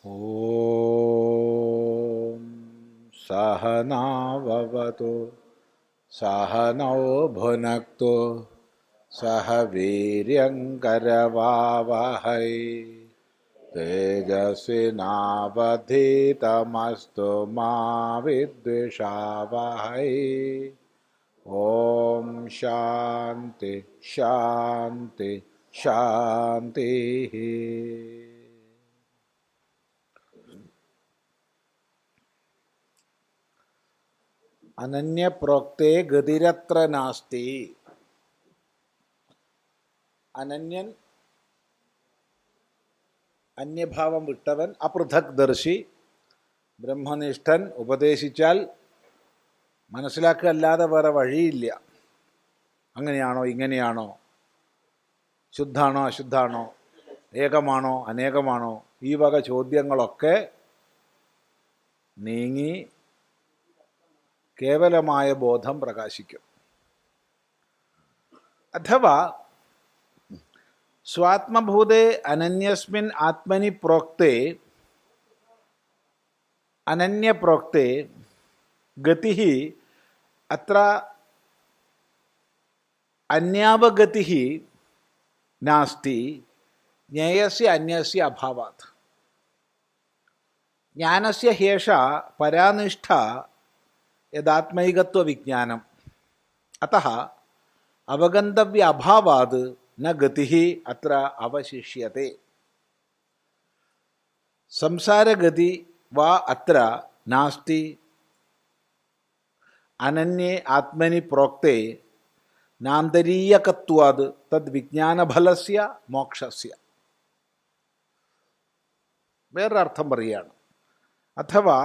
ഓം സഹനാവവതു സഹനൗ ഭുനക്തു സഹ വീര്യങ്കരവാവഹൈ തേജസ്വിനാവധീതമസ്തു മാ വിദ്വിഷാവഹൈ. ഓം ശാന്തി ശാന്തി ശാന്തി. അനന്യപ്രോക്തേ ഗതിരത്ര നാസ്തി. അനന്യൻ, അന്യഭാവം വിട്ടവൻ, അപൃഥക് ദർശി, ബ്രഹ്മനിഷ്ഠൻ ഉപദേശിച്ചാൽ മനസ്സിലാക്കുകയല്ലാതെ വേറെ വഴിയില്ല. അങ്ങനെയാണോ ഇങ്ങനെയാണോ, ശുദ്ധാണോ അശുദ്ധാണോ, ഏകമാണോ അനേകമാണോ, ഈ വക ചോദ്യങ്ങളൊക്കെ നീങ്ങി കേവലമായ ബോധം പ്രകാശിക്കും. അഥവാ സ്വാത്മഭൂതേ അനന്യസ്മിൻ ആത്മനി പ്രോക്തേ അനന്യപ്രോക്തേ ഗതി അത്ര അന്യാവഗതി നാസ്തി ജ്ഞേയസ്യ അന്യസ്യ അഭാവാത്. ജ്ഞാനസ്യ ഹേഷ പരാനിഷ്ഠ യദാത്മൈകത്വ വിജ്ഞാനം. അതഃ അവഗന്തവ്യ അഭാവാത് ന ഗതി അത്ര അവശിഷ്യത്തെ. സംസാരഗതി വാ അത്ര നാസ്തി അനന്യേ ആത്മനി പ്രോക്തേ നാന്തരീയകത്വാത് തദ് വിജ്ഞാനഫലസ്യ മോക്ഷസ്യ. വേറൊരർത്ഥം പറയുകയാണ്. അഥവാ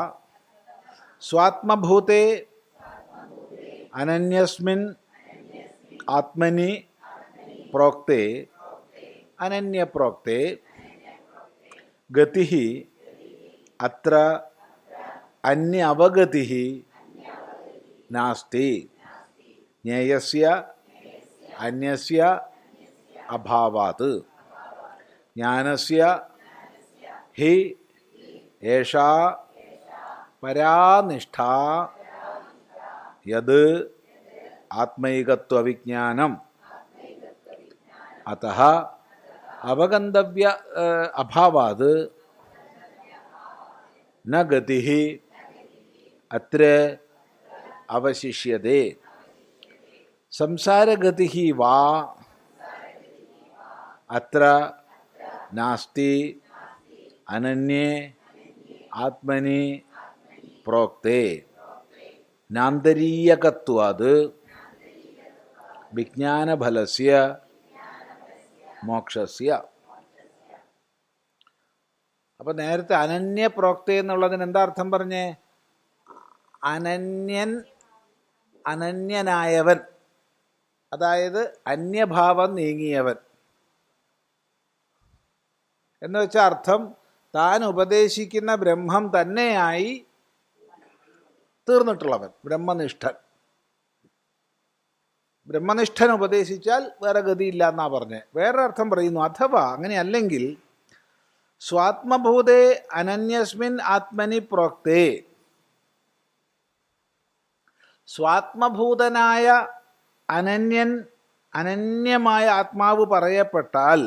സ്വാത്മഭൂതേ അനന്യസ്മിൻ ആത്മനി പ്രോക്തേ അനന്യപ്രോക്തേ ഗതി അത്ര അന്യ അവഗതി നാസ്തി ജ്ഞേയസ്യ അന്യസ്യ അഭാവാത്. ജ്ഞാനസ്യ ഹി ഏഷാ പരാനിഷ്ഠ യത് ആത്മൈകത്വവിജ്ഞാനം. അതഃ അവഗന്തവ്യ അഭാവാത് ന ഗതി അത്ര അവശിഷ്യത്തെ. സംസാരഗതി വാ അത്ര നാസ്തി അനന്യേ ആത്മനി പ്രോക്തേ നാന്തരീയകത്വാത് വിജ്ഞാനഫലസ്യ മോക്ഷസ്യ. അപ്പം നേരത്തെ അനന്യപ്രോക്ത എന്നുള്ളതിന് എന്താ അർത്ഥം പറഞ്ഞേ? അനന്യൻ, അനന്യനായവൻ, അതായത് അന്യഭാവം നീങ്ങിയവൻ എന്ന് വെച്ചാൽ അർത്ഥം താൻ ഉപദേശിക്കുന്ന ബ്രഹ്മം തന്നെയായി തീർന്നിട്ടുള്ളവൻ, ബ്രഹ്മനിഷ്ഠൻ. ബ്രഹ്മനിഷ്ഠൻ ഉപദേശിച്ചാൽ വേറെ ഗതിയില്ല എന്നാ പറഞ്ഞത്. വേറെ അർത്ഥം പറയുന്നു. അഥവാ അങ്ങനെയല്ലെങ്കിൽ സ്വാത്മഭൂതേ അനന്യസ്മിൻ ആത്മനി പ്രോക്തേ, സ്വാത്മഭൂതനായ അനന്യൻ, അനന്യമായ ആത്മാവ് പറയപ്പെട്ടാൽ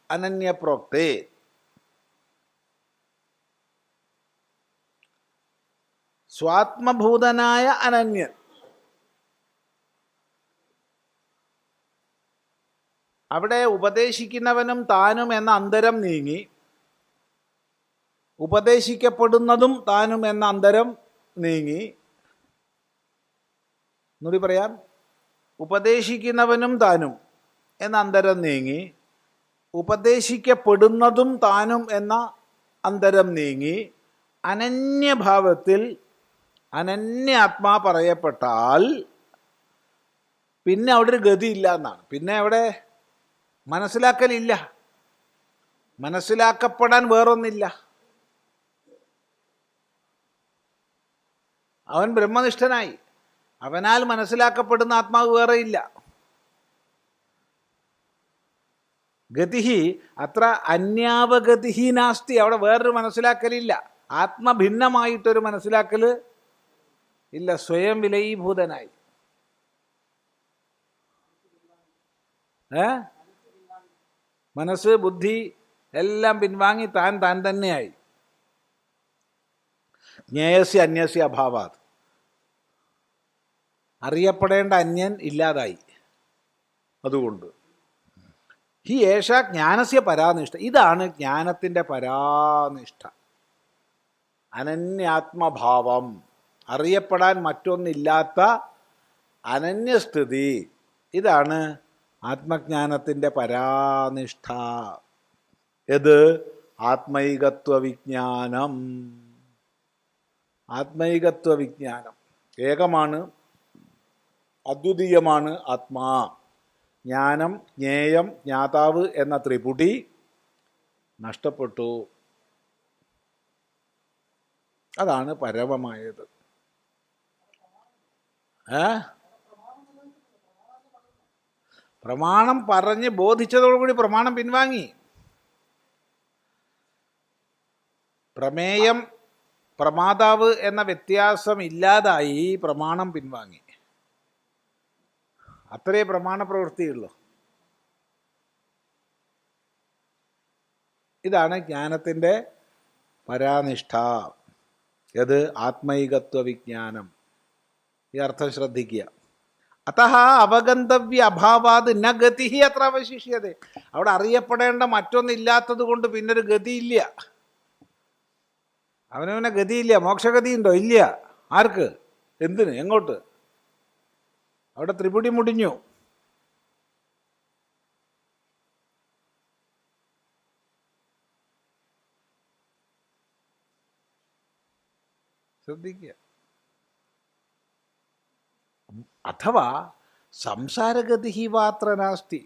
അനന്യപ്രോക്തേ, സ്വാത്മഭൂതനായ അനന്യൻ. അവിടെ ഉപദേശിക്കുന്നവനും താനും എന്ന അന്തരം നീങ്ങി ഉപദേശിക്കപ്പെടുന്നതും താനും എന്ന അന്തരം നീങ്ങി. എന്നുകൂടി പറയാം, ഉപദേശിക്കുന്നവനും താനും എന്ന അന്തരം നീങ്ങി ഉപദേശിക്കപ്പെടുന്നതും താനും എന്ന അന്തരം നീങ്ങി അനന്യഭാവത്തിൽ അനന്യ ആത്മാ പറയപ്പെട്ടാൽ പിന്നെ അവിടെ ഒരു ഗതിയില്ല എന്നാണ്. പിന്നെ അവിടെ മനസ്സിലാക്കലില്ല, മനസ്സിലാക്കപ്പെടാൻ വേറൊന്നില്ല. അവൻ ബ്രഹ്മനിഷ്ഠനായി, അവനാൽ മനസ്സിലാക്കപ്പെടുന്ന ആത്മാവ് വേറെയില്ല. ഗതിഹി അത്ര അന്യാവഗതിഹി നാസ്തി. അവിടെ വേറൊരു മനസ്സിലാക്കലില്ല, ആത്മഭിന്നമായിട്ടൊരു മനസ്സിലാക്കൽ ഇല്ല. സ്വയം വിലയീഭൂതനായി. മനസ്സ് ബുദ്ധി എല്ലാം പിൻവാങ്ങി താൻ താൻ തന്നെയായി. ജ്ഞേയസ്യ അന്യസ്യ അഭാവാത്. അറിയപ്പെടേണ്ട അന്യൻ ഇല്ലാതായി. അതുകൊണ്ട് ഹി ഏഷ ജ്ഞാനസ്യ പരാനിഷ്ഠ. ഇതാണ് ജ്ഞാനത്തിൻ്റെ പരാനിഷ്ഠ. അനന്യാത്മഭാവം, അറിയപ്പെടാൻ മറ്റൊന്നില്ലാത്ത അനന്യസ്ഥിതി. ഇതാണ് ആത്മജ്ഞാനത്തിൻ്റെ പരാനിഷ്ഠ. ഇത് ആത്മൈകത്വ വിജ്ഞാനം. ആത്മൈകത്വ വിജ്ഞാനം ഏകമാണ്, അദ്വിതീയമാണ് ആത്മാ. ജ്ഞാനം, ജ്ഞേയം, ജ്ഞാതാവ് എന്ന ത്രിപുടി നഷ്ടപ്പെട്ടു. അതാണ് പരമമായത്. പ്രമാണം പറഞ്ഞ് ബോധിച്ചതോടുകൂടി പ്രമാണം പിൻവാങ്ങി. പ്രമേയം, പ്രമാതാവ് എന്ന വ്യത്യാസം ഇല്ലാതായി, പ്രമാണം പിൻവാങ്ങി. അത്രേ പ്രമാണ പ്രവൃത്തിയുള്ളൂ. ഇതാണ് ജ്ഞാനത്തിൻ്റെ പരാനിഷ്ഠ. ഇത് ആത്മൈകത്വ വിജ്ഞാനം. ഈ അർത്ഥം ശ്രദ്ധിക്കുക. അതഃ അവഗന്തവ്യ അഭാവാത് ന ഗതി അത്ര അവശിഷ്യത. അവിടെ അറിയപ്പെടേണ്ട മറ്റൊന്നില്ലാത്തത് കൊണ്ട് പിന്നൊരു ഗതിയില്ല. അവനവനെ ഗതിയില്ല. മോക്ഷഗതി ഉണ്ടോ? ഇല്ല. ആർക്ക്? എന്തിന്? എങ്ങോട്ട്? അവിടെ ത്രിപുടി മുടിഞ്ഞു. ശ്രദ്ധിക്കുക. അഥവാ സംസാരഗതി വാത്ര നാസ്തി.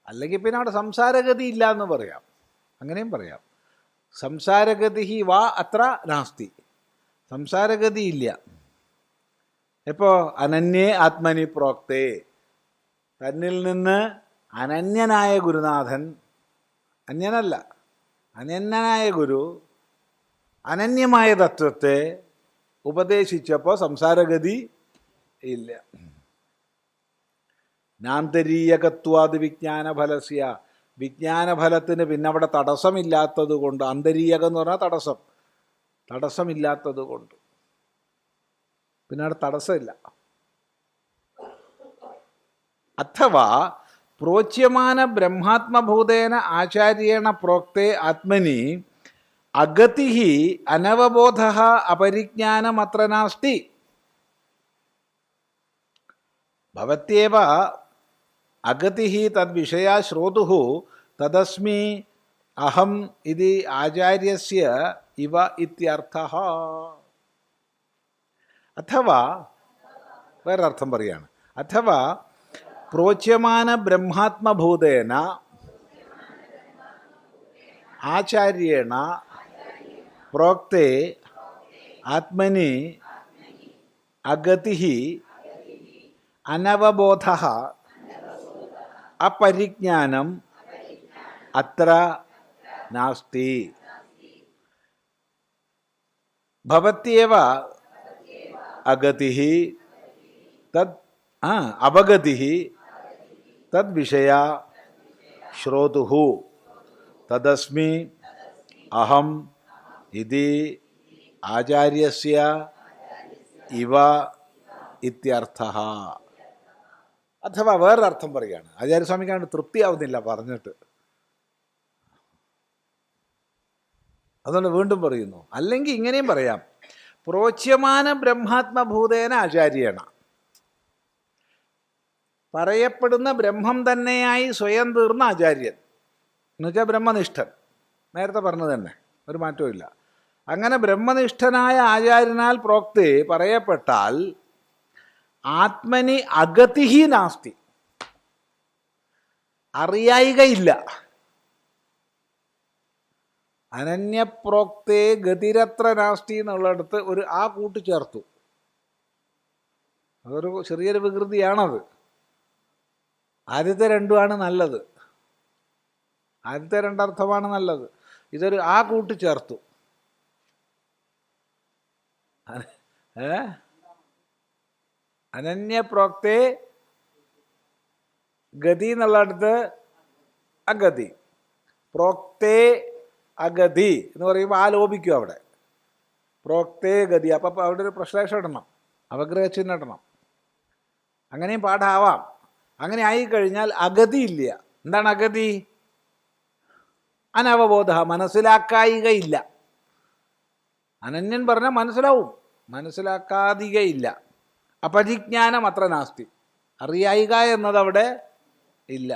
അല്ലെങ്കിൽ പിന്നെ അവിടെ സംസാരഗതി ഇല്ല എന്ന് പറയാം. അങ്ങനെയും പറയാം. സംസാരഗതി വാ അത്ര നാസ്തി. സംസാരഗതി ഇല്ല. ഇപ്പോൾ അനന്യേ ആത്മനി പ്രോക്തേ. തന്നിൽ നിന്ന് അനന്യനായ ഗുരുനാഥൻ, അന്യനല്ല, അനന്യനായ ഗുരു അനന്യമായ തത്വത്തെ ഉപദേശിച്ചപ്പോൾ സംസാരഗതി ഇല്ല. നാന്തരീയകത്വാത് വിജ്ഞാനഫലസ്യ. വിജ്ഞാനഫലത്തിന് പിന്നെ അവിടെ തടസ്സമില്ലാത്തത് കൊണ്ട്, ആന്തരീയകം എന്ന് പറഞ്ഞാൽ തടസ്സം, തടസ്സമില്ലാത്തത് കൊണ്ട് പിന്നെ അവിടെ തടസ്സമില്ല. അഥവാ പ്രോച്യമാന ബ്രഹ്മാത്മഭൂതേന ആചാര്യേണ പ്രോക്തേ ആത്മനി അഗതി അനവബോധ അപരിജ്ഞാനമത്ര നാസ്തി. ഭവത്യേവ അഗതി തദ്വിഷയാ ശ്രോതുഃ തദസ്മി അഹം ഇതി ആചാര്യസ്യ ഇവ ഇത്യർത്ഥഃ. അഥവാ വേറൊരർത്ഥം പറയാണ്. അഥവാ പ്രോച്യമാന ബ്രഹ്മാത്മഭൂതേന ആചാര്യേണ പ്രോക്തേ ആത്മനി അഗതി അനവബോധ അപരിജ്ഞാനം അത്ര നാസ്തി. ഭവത്യേവ അഗതി തദ് അപഗതി തദ്വിഷയ ശ്രോതുഃ തദസ്മി അഹം ഇതി ആചാര്യസ്യ ഇവ ഇത്യർത്ഥഃ. അഥവാ വേറൊരർത്ഥം പറയുകയാണ്. ആചാര്യസ്വാമിക്കാണ്ട് തൃപ്തിയാവുന്നില്ല പറഞ്ഞിട്ട്, അതുകൊണ്ട് വീണ്ടും പറയുന്നു. അല്ലെങ്കിൽ ഇങ്ങനെയും പറയാം. പ്രോച്യമാന ബ്രഹ്മാത്മഭൂതേന ആചാര്യേണ. പറയപ്പെടുന്ന ബ്രഹ്മം തന്നെയായി സ്വയം തീർന്ന ആചാര്യൻ എന്നുവെച്ചാൽ ബ്രഹ്മനിഷ്ഠൻ. നേരത്തെ പറഞ്ഞത് തന്നെ, ഒരു മാറ്റവും ഇല്ല. അങ്ങനെ ബ്രഹ്മനിഷ്ഠനായ ആചാര്യനാൽ പ്രോക്തേ പറയപ്പെട്ടാൽ ആത്മനി അഗതി നാസ്തി. അറിയായികയില്ല. അനന്യപ്രോക്തേ ഗതിരത്ര നാസ്തി എന്നുള്ളിടത്ത് ഒരു ആ കൂട്ടിച്ചേർത്തു. അതൊരു ചെറിയൊരു വികൃതിയാണത്. ആദ്യത്തെ രണ്ടുമാണ് നല്ലത്. ആദ്യത്തെ രണ്ടർത്ഥമാണ് നല്ലത്. ഇതൊരു ആ കൂട്ടി ചേർത്തു. അനന്യപ്രോക്തേ ഗതി എന്നുള്ളടത്ത് അഗതി, പ്രോക്തേ അഗതി എന്ന് പറയുമ്പോൾ ആ ലോപിക്കും അവിടെ. പ്രോക്തേ ഗതി. അപ്പം അവിടെ ഒരു പ്രശ്ലേഷം ഇടണം, അപഗ്രഹചിഹ്നം ഇടണം. അങ്ങനെയും പാഠമാവാം. അങ്ങനെ ആയിക്കഴിഞ്ഞാൽ അഗതി ഇല്ല. എന്താണ് അഗതി? അനവബോധ, മനസ്സിലാക്കായികയില്ല. അനന്യൻ പറഞ്ഞാൽ മനസ്സിലാവും, മനസ്സിലാക്കാതികയില്ല. അപരിജ്ഞാനം അത്ര നാസ്തി, അറിയായിക എന്നതവിടെ ഇല്ല.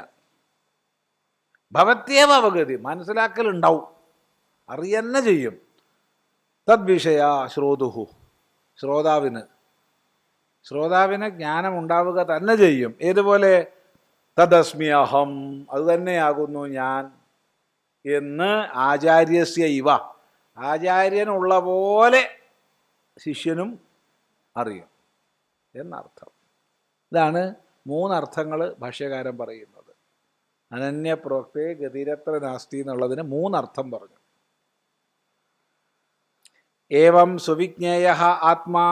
ഭവത്യേവ അവഗതി, മനസ്സിലാക്കലുണ്ടാവും, അറിയന്നെ ചെയ്യും. തദ്വിഷയ ശ്രോതുഹു, ശ്രോതാവിന് ജ്ഞാനം ഉണ്ടാവുക തന്നെ ചെയ്യും. ഏതുപോലെ? തദസ്മി അഹം, അത് തന്നെയാകുന്നു ഞാൻ എന്ന് ആചാര്യസ്യ ഇവ, ആചാര്യനുള്ള പോലെ ശിഷ്യനും അറിയും എന്നർത്ഥം. ഇതാണ് മൂന്നർത്ഥങ്ങൾ ഭാഷ്യകാരൻ പറയുന്നത്. അനന്യപ്രോക്തേ ഗതിരത്ര നാസ്തി എന്നുള്ളതിന് മൂന്നർത്ഥം പറഞ്ഞു. ഏവം സുവിജ്ഞേയഃ ആത്മാ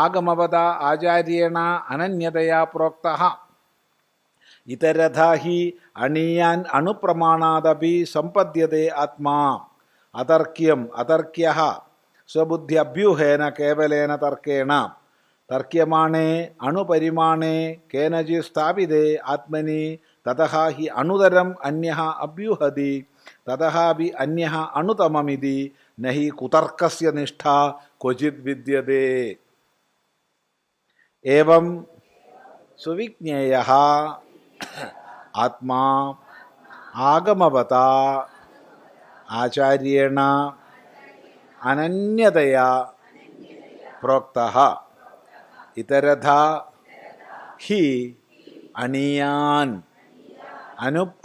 ആഗമവത ആചാര്യേണ അനന്യതയാ പ്രോക്തഃ ഇതരഥാ ഹി അണീയാൻ അണുപ്രമാണാദപി സമ്പദ്യതേ ആത്മാ അതർക്യം അതർക്യഃ സ്വബുദ്ധ്യഭ്യൂഹേന കേവലേന തർക്കേണ തർക്യമാണേ അണുപരിമാണേ കേനചിത് സ്ഥാപിതേ ആത്മനി തതഃ ഹി അണുതരം അന്യഃ അഭ്യൂഹതി തതഃ അപി അന്യഃ അണുതമമിതി നഹി കുതർക്കസ്യ നിഷ്ഠ ക്വചിത് വിദ്യതേ. ഏവം സുവിജ്ഞേയഃ ആത്മാ ആഗമവത ആചാര്യേണ അനന്യതയാ പ്രോക്തഃ ഇതരഥാ ഹി അണീയാൻ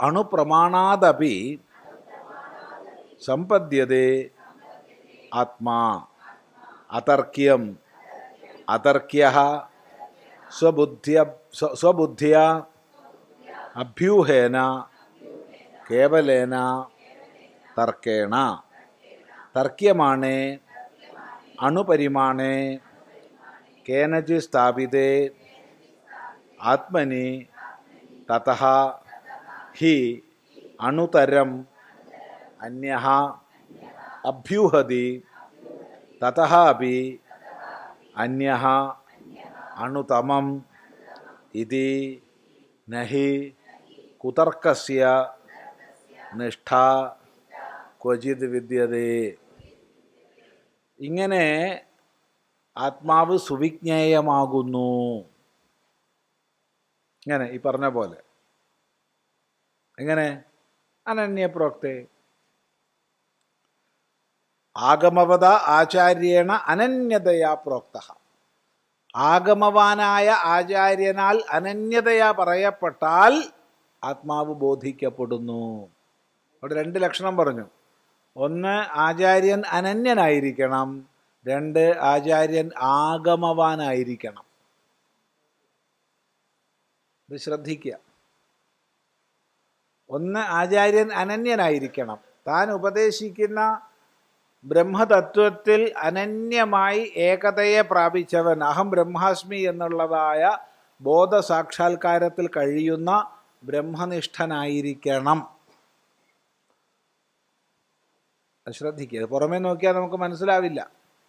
അണുപ്രമാണാദപി സമ്പദ്യതേ ആത്മാ അതർക്യം അതർക്യഃ സ്വബുദ്ധ്യാ അഭ്യൂഹേന കേവലേന തർക്കേണ തർക്യമാണേ അണുപരിമാണേ കേനചിത് സ്ഥാപിതേ ആത്മനി തതഃ ഹി അണുതരം അന്യഃ അഭ്യൂഹതി തതഃ അപി അന്യഃ അണുതമം ഇതി നഹി കുതർക്കസ്യ നിഷ്ഠ ക്വചിത് വിദ്യതേ. ഇങ്ങനെ ആത്മാവ് സുവിജ്ഞേയമാകുന്നു. ഇങ്ങനെ ഈ പറഞ്ഞ പോലെ. എങ്ങനെ? അനന്യപ്രോക്തേ ആഗമവത ആചാര്യേണ അനന്യതയാ പ്രോക്തഃ. ആഗമവാനായ ആചാര്യനാൽ അനന്യതയാ പറയപ്പെട്ടാൽ ആത്മാവ് ബോധിക്കപ്പെടുന്നു. അവിടെ രണ്ട് ലക്ഷണം പറഞ്ഞു. ഒന്ന്, ആചാര്യൻ അനന്യനായിരിക്കണം. രണ്ട്, ആചാര്യൻ ആഗമവാനായിരിക്കണം. ഇത് ശ്രദ്ധിക്കുക. ഒന്ന്, ആചാര്യൻ അനന്യനായിരിക്കണം. താൻ ഉപദേശിക്കുന്ന ബ്രഹ്മതത്വത്തിൽ അനന്യമായി ഏകതയെ പ്രാപിച്ചവൻ, അഹം ബ്രഹ്മാസ്മി എന്നുള്ളതായ ബോധസാക്ഷാത്കാരത്തിൽ കഴിയുന്ന ബ്രഹ്മനിഷ്ഠനായിരിക്കണം. ശ്രദ്ധിക്കുക. പുറമേ നോക്കിയാൽ നമുക്ക് മനസ്സിലാവില്ല.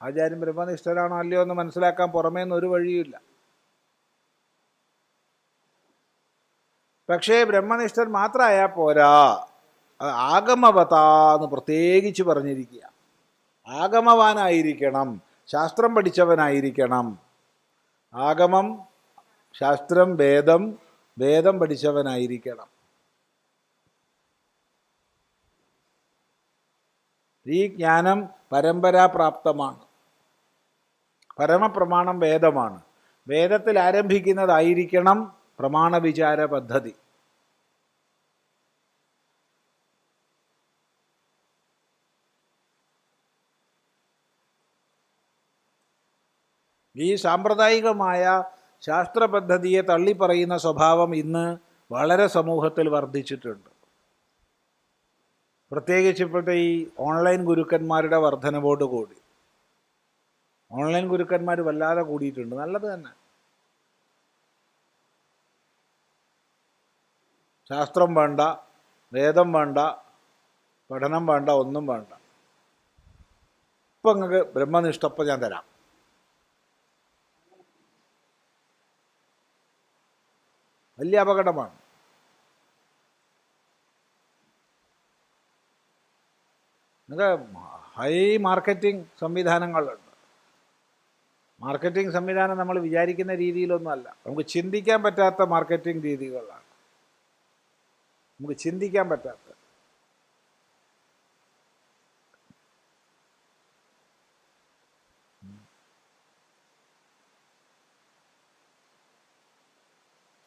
ആചാര്യൻ ബ്രഹ്മനിഷ്ഠനാണോ അല്ലയോ എന്ന് മനസ്സിലാക്കാൻ പുറമേന്ന് ഒരു വഴിയുമില്ല. പക്ഷേ ബ്രഹ്മനിഷ്ഠൻ മാത്രമായാൽ പോരാ, ആഗമവത എന്ന് പ്രത്യേകിച്ച് പറഞ്ഞിരിക്കുക. ആഗമവാനായിരിക്കണം, ശാസ്ത്രം പഠിച്ചവനായിരിക്കണം. ആഗമം, ശാസ്ത്രം, വേദം, വേദം പഠിച്ചവനായിരിക്കണം. ഈ ജ്ഞാനം പരമ്പരാപ്രാപ്തമാണ്. പരമപ്രമാണം വേദമാണ്. വേദത്തിൽ ആരംഭിക്കുന്നതായിരിക്കണം പ്രമാണവിചാര പദ്ധതി. ഈ സാമ്പ്രദായികമായ ശാസ്ത്രപദ്ധതിയെ തള്ളിപ്പറയുന്ന സ്വഭാവം ഇന്ന് വളരെ സമൂഹത്തിൽ വർദ്ധിച്ചിട്ടുണ്ട്. പ്രത്യേകിച്ച് ഇപ്പോഴത്തെ ഈ ഓൺലൈൻ ഗുരുക്കന്മാരുടെ വർധനവോടുകൂടി ഓൺലൈൻ ഗുരുക്കന്മാർ വല്ലാതെ കൂടിയിട്ടുണ്ട്. നല്ലത് തന്നെ. ശാസ്ത്രം വേണ്ട, വേദം വേണ്ട, പഠനം വേണ്ട, ഒന്നും വേണ്ട. ഇപ്പം നിങ്ങൾക്ക് ബ്രഹ്മനിഷ്ഠപ്പം ഞാൻ തരാം. വലിയ അപകടമാണ്. നിങ്ങൾക്ക് ഹൈ മാർക്കറ്റിംഗ് സംവിധാനങ്ങളുണ്ട്. മാർക്കറ്റിംഗ് സംവിധാനം നമ്മൾ വിചാരിക്കുന്ന രീതിയിലൊന്നും അല്ല. നമുക്ക് ചിന്തിക്കാൻ പറ്റാത്ത മാർക്കറ്റിംഗ് രീതികളാണ്. നമുക്ക് ചിന്തിക്കാൻ പറ്റാത്ത.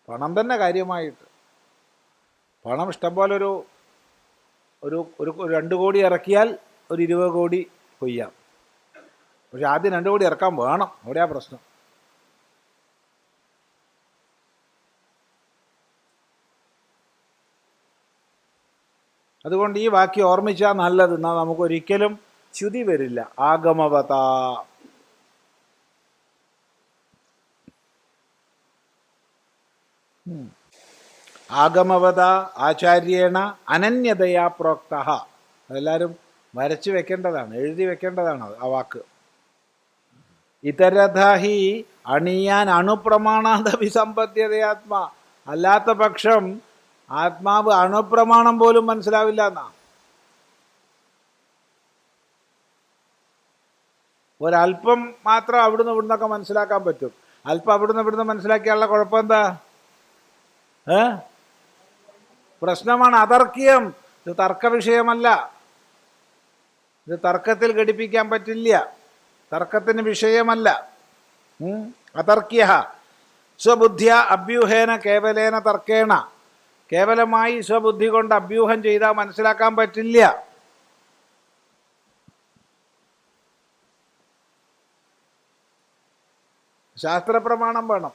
പണം തന്നെ കാര്യമായിട്ട്. പണം ഇഷ്ടംപോലെ ഒരു 2 കോടി ഇറക്കിയാൽ ഒരു 20 കോടി കൊയ്യാം. പക്ഷെ ആദ്യം 2 കോടി ഇറക്കാൻ വേണം. അവിടെയാ പ്രശ്നം. അതുകൊണ്ട് ഈ വാക്യം ഓർമ്മിച്ചാൽ നല്ലത്. എന്നാൽ നമുക്കൊരിക്കലും ച്യുതി വരില്ല. ആഗമവത. ആഗമവത ആചാര്യേണ അനന്യതയാ പ്രോക്ത. അതെല്ലാവരും വരച്ചു വെക്കേണ്ടതാണ്, എഴുതി വെക്കേണ്ടതാണ് ആ വാക്ക്. ഇതരഥ ഹി അണിയാൻ അണുപ്രമാണാദഭിസമ്പദ്ധ്യതയാത്മാ. അല്ലാത്ത പക്ഷം ആത്മാവ് അണുപ്രമാണം പോലും മനസ്സിലാവില്ല എന്നാ. ഒരല്പം മാത്രം അവിടുന്ന് ഇവിടുന്നൊക്കെ മനസ്സിലാക്കാൻ പറ്റും. അല്പം അവിടുന്ന് ഇവിടുന്ന് മനസ്സിലാക്കിയാലുള്ള കുഴപ്പം എന്താ? പ്രശ്നമാണ്. അതർക്കിയം. ഇത് തർക്ക വിഷയമല്ല. ഇത് തർക്കത്തിൽ ഘടിപ്പിക്കാൻ പറ്റില്ല. തർക്കത്തിന് വിഷയമല്ല. അതർക്യ സ്വബുദ്ധിയ അഭ്യൂഹേന കേവലേന തർക്കേണ. കേവലമായി സ്വബുദ്ധി കൊണ്ട് അഭ്യൂഹം ചെയ്താൽ മനസ്സിലാക്കാൻ പറ്റില്ല. ശാസ്ത്രപ്രമാണം വേണം.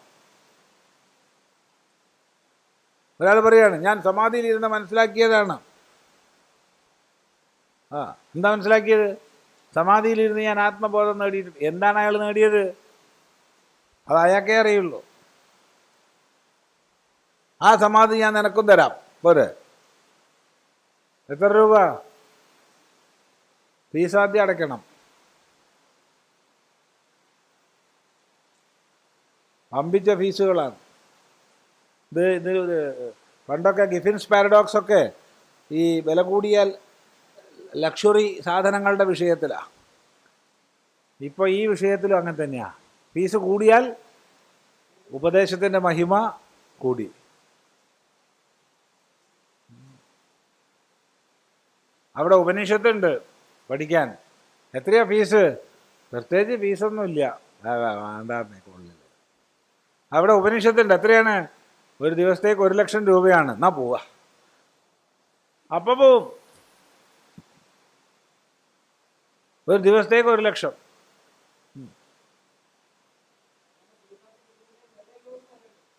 ഒരാൾ പറയാണ് ഞാൻ സമാധിയിലിരുന്ന് മനസ്സിലാക്കിയതാണ്. എന്താ മനസ്സിലാക്കിയത്? സമാധിയിലിരുന്ന് ഞാൻ ആത്മബോധം നേടിയിട്ടുണ്ട്. എന്താണ് അയാൾ നേടിയത്? അത് അയാൾക്കേ അറിയുള്ളൂ. ആ സമാധി ഞാൻ നിനക്കും തരാം, പോരെ? എത്ര രൂപ? ഫീസ് ആദ്യം അടയ്ക്കണം. അമ്പിച്ച ഫീസുകളാണ്. ഇത് പണ്ടൊക്കെ ഗിഫിൻസ് പാരഡോക്സ് ഒക്കെ ഈ വില കൂടിയ ലക്ഷറി സാധനങ്ങളുടെ വിഷയത്തിലാണ്. ഇപ്പോൾ ഈ വിഷയത്തിലും അങ്ങനെ തന്നെയാണ്. ഫീസ് കൂടിയാൽ ഉപദേശത്തിൻ്റെ മഹിമ കൂടി. അവിടെ ഉപനിഷത്തുണ്ട് പഠിക്കാൻ. എത്രയാ ഫീസ്? പ്രത്യേകിച്ച് ഫീസൊന്നുമില്ല. വേണ്ടാന്നേ കൊള്ളില്ല. അവിടെ ഉപനിഷത്തുണ്ട്. എത്രയാണ്? ഒരു ദിവസത്തേക്ക് 1 ലക്ഷം രൂപയാണ്. എന്നാ പോവാ. അപ്പം പോവും. ഒരു ദിവസത്തേക്ക് 1 ലക്ഷം.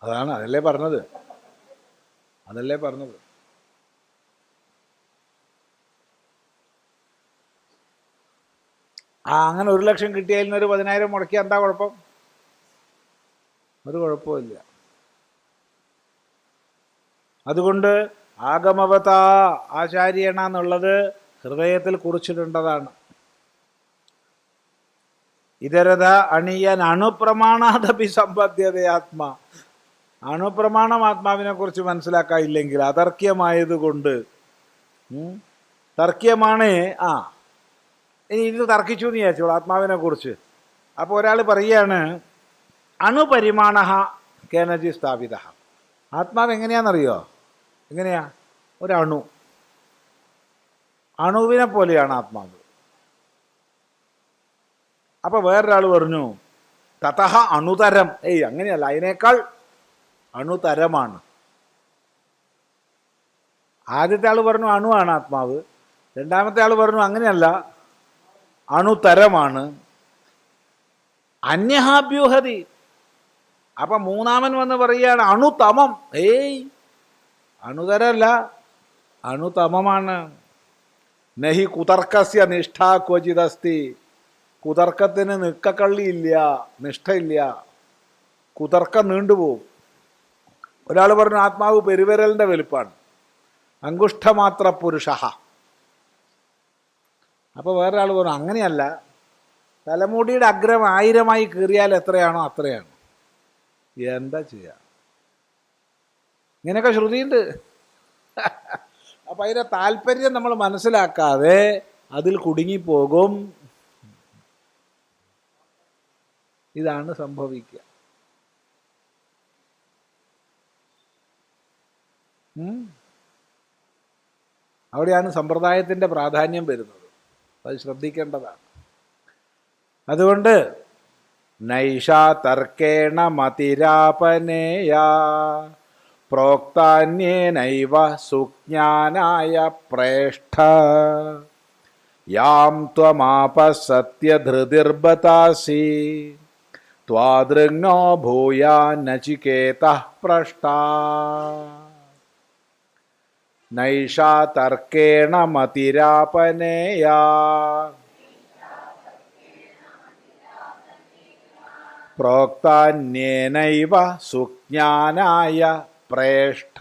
അതല്ലേ പറഞ്ഞത്. അങ്ങനെ 1 ലക്ഷം കിട്ടിയതിൽ നിന്ന് ഒരു 10,000 മുടക്കിയാൽ എന്താ കുഴപ്പം? ഒരു കുഴപ്പമില്ല. അതുകൊണ്ട് ആഗമവത ആചാര്യണ എന്നുള്ളത് ഹൃദയത്തിൽ കുറിച്ചിടേണ്ടതാണ്. ഇതരത അണിയൻ അണുപ്രമാണാദപി സമ്പദ്ധ്യതയാത്മാ. അണുപ്രമാണം ആത്മാവിനെ കുറിച്ച് മനസ്സിലാക്കാനില്ലെങ്കിൽ അതർക്യമായതുകൊണ്ട്. തർക്യമാണ്. ഇനി ഇത് തർക്കിച്ചു എന്ന് വിചാരിച്ചോളൂ ആത്മാവിനെ കുറിച്ച്. അപ്പോൾ ഒരാൾ പറയുകയാണ് അണുപരിമാണ കേനജി സ്ഥാപിത. ആത്മാവ് എങ്ങനെയാണെന്നറിയോ? എങ്ങനെയാ? ഒരണു. അണുവിനെ പോലെയാണ് ആത്മാവ്. അപ്പോൾ വേറൊരാൾ പറഞ്ഞു തതഹ അണുതരം. അങ്ങനെയല്ല, അതിനേക്കാൾ അണുതരമാണ്. ആദ്യത്തെ ആൾ പറഞ്ഞു അണുവാണ് ആത്മാവ്. രണ്ടാമത്തെ ആൾ പറഞ്ഞു അങ്ങനെയല്ല, അണുതരമാണ്. അന്യഹാഭ്യൂഹതി. അപ്പം മൂന്നാമൻ വന്ന് പറയുകയാണ് അണുതമം. അണുതരല്ല, അണുതമമാണ്. നഹി കുതർക്കസ്യ നിഷ്ഠ ക്വചിതസ്തി. കുതർക്കത്തിന് നിക്കക്കള്ളിയില്ല, നിഷ്ഠയില്ല. കുതർക്കം നീണ്ടുപോകും. ഒരാൾ പറഞ്ഞു ആത്മാവ് പെരുവിരലിൻ്റെ വലുപ്പാണ്, അങ്കുഷ്ഠമാത്ര പുരുഷ. അപ്പോൾ വേറൊരാൾ പറഞ്ഞു അങ്ങനെയല്ല, തലമുടിയുടെ അഗ്രം 1000 കീറിയാൽ എത്രയാണോ അത്രയാണ്. എന്താ ചെയ്യുക? ഇങ്ങനെയൊക്കെ ശ്രുതിയുണ്ട്. അപ്പം അതിൻ്റെ താല്പര്യം നമ്മൾ മനസ്സിലാക്കാതെ അതിൽ കുടുങ്ങിപ്പോകും. ഇതാണ് സംഭവിക്കുക. അവിടെയാണ് സമ്പ്രദായത്തിൻ്റെ പ്രാധാന്യം വരുന്നത്. അത് ശ്രദ്ധിക്കേണ്ടതാണ്. അതുകൊണ്ട് നൈഷാ തർക്കേണ മതിരാപനേയ പ്രോക്താന്യേനൈവ സുജ്ഞാനായ പ്രേഷ്ഠ യാം ത്വമാപസത്യധൃതിർബതാസി ത്വാദൃങ്ങോ ഭൂയാ നചികേതഃ പ്രഷ്ടാ. നൈഷാ തർക്കേണ മതിരാപനേയ പ്രോക്താന്യേനൈവ സുജ്ഞാനായ പ്രേഷ്ഠ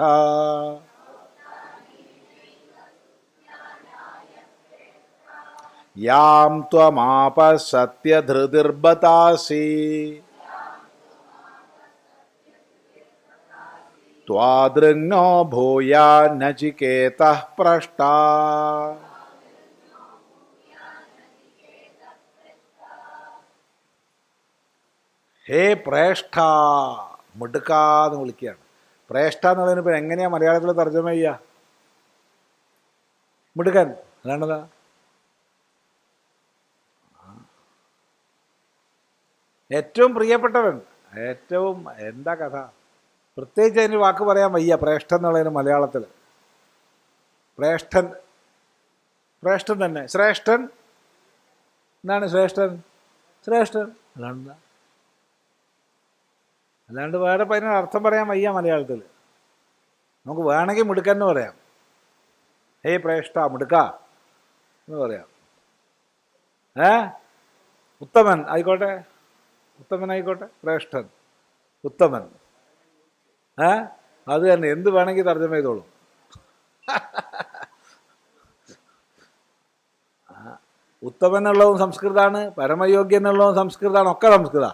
യാം ത്വമാപസത്യധൃതിർബതാസി ത്വാദൃങ്ങോ ഭൂയാ നചികേതഃ പ്രഷ്ടാ. ഹേ പ്രേഷ്ഠ, മിടുക്കാന്ന് വിളിക്കുകയാണ്. പ്രേഷ്ഠ എന്നുള്ളതിന് ഇപ്പം എങ്ങനെയാണ് മലയാളത്തിൽ തർജ്ജമ ചെയ്യുക? മിടുക്കൻ, അതാണതാ. ഏറ്റവും പ്രിയപ്പെട്ടവൻ, ഏറ്റവും എന്താ കഥ? പ്രത്യേകിച്ച് അതിന് വാക്ക് പറയാൻ വയ്യ. പ്രേഷ്ഠൻ എന്നുള്ളതിന് മലയാളത്തിൽ പ്രേഷ്ഠൻ, ശ്രേഷ്ഠൻ തന്നെ. ശ്രേഷ്ഠൻ എന്താണ്? ശ്രേഷ്ഠൻ, ശ്രേഷ്ഠൻ അല്ലാണ്ട് വേറെ അതിന് അർത്ഥം പറയാൻ വയ്യ മലയാളത്തിൽ. നമുക്ക് വേണമെങ്കിൽ മിടുക്കൻ എന്ന് പറയാം. ഹേ പ്രേഷ്ഠ, മിടുക്ക എന്ന് പറയാം. ഉത്തമൻ ആയിക്കോട്ടെ, ഉത്തമൻ ആയിക്കോട്ടെ, ശ്രേഷ്ഠൻ, ഉത്തമൻ, അത് തന്നെ. എന്ത് വേണമെങ്കിൽ തർജ്ജമ ചെയ്തോളൂ. ഉത്തമൻ എന്നുള്ളതും സംസ്കൃതമാണ്, പരമയോഗ്യൻ എന്നുള്ളതും സംസ്കൃതമാണ്, ഒക്കെ സംസ്കൃത.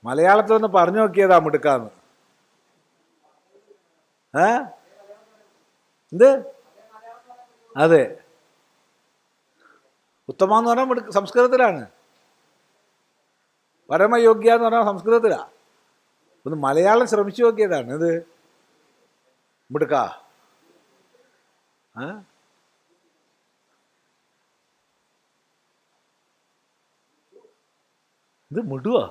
മലയാളത്തിൽ ഒന്ന് പറഞ്ഞു നോക്കിയതാ മിടുക്കാന്ന്. എന്ത്? അതെ, ഉത്തമ എന്ന് പറഞ്ഞാൽ സംസ്കൃതത്തിലാണ്, പരമയോഗ്യ എന്ന് പറഞ്ഞാൽ സംസ്കൃതത്തിലാണ്. ഒന്ന് മലയാളം ശ്രമിച്ചു നോക്കിയതാണ്. ഇത് മിടുക്ക. ഇത് മിടുവാ.